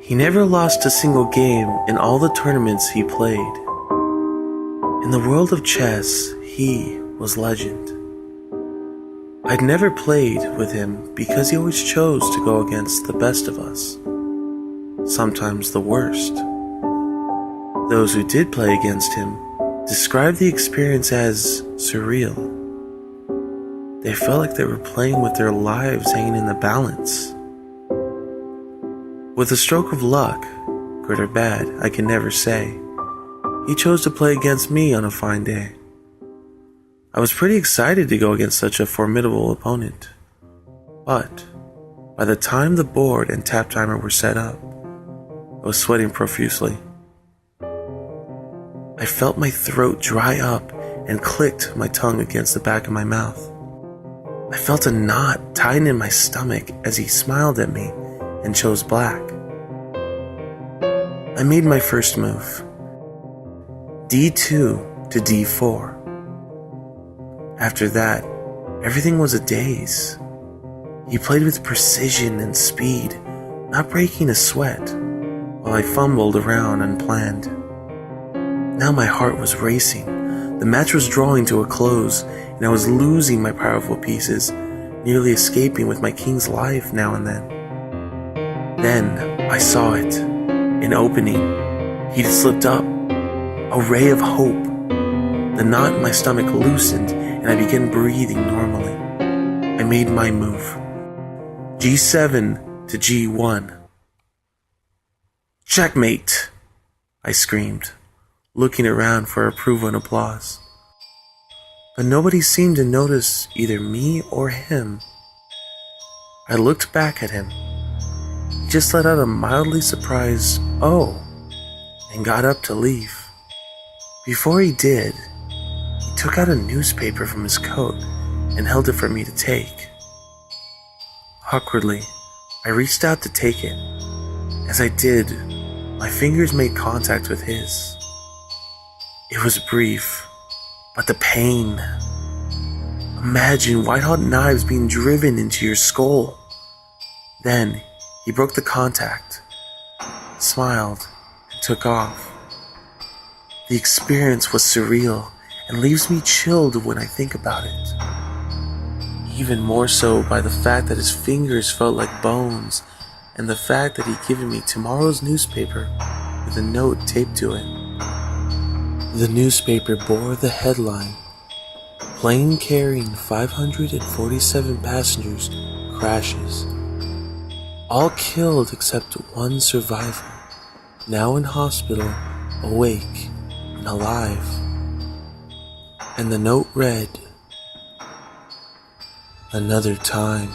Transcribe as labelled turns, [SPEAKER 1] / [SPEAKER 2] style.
[SPEAKER 1] He never lost a single game in all the tournaments he played. In the world of chess, he was legend. I'd never played with him because he always chose to go against the best of us, sometimes the worst. Those who did play against him described the experience as surreal. They felt like they were playing with their lives hanging in the balance. With a stroke of luck, good or bad, I can never say, he chose to play against me on a fine day. I was pretty excited to go against such a formidable opponent. But by the time the board and tap timer were set up, I was sweating profusely. I felt my throat dry up and clicked my tongue against the back of my mouth. I felt a knot tighten in my stomach as he smiled at me and chose black. I made my first move, D2 to D4. After that, everything was a daze. He played with precision and speed, not breaking a sweat, while I fumbled around unplanned. Now my heart was racing. The match was drawing to a close, and I was losing my powerful pieces, nearly escaping with my king's life now and then. Then I saw it, an opening. He'd slipped up, a ray of hope. The knot in my stomach loosened, and I began breathing normally. I made my move. G7 to G1. Checkmate! I screamed, looking around for approval and applause. But nobody seemed to notice either me or him. I looked back at him. He just let out a mildly surprised "oh" and got up to leave. Before he did, he took out a newspaper from his coat and held it for me to take. Awkwardly, I reached out to take it. As I did, my fingers made contact with his. It was brief, but the pain. Imagine white-hot knives being driven into your skull. Then, he broke the contact, smiled, and took off. The experience was surreal and leaves me chilled when I think about it. Even more so by the fact that his fingers felt like bones and the fact that he'd given me tomorrow's newspaper with a note taped to it. The newspaper bore the headline, "Plane carrying 547 passengers crashes. All killed except one survivor, now in hospital, awake and alive." And the note read, "Another time."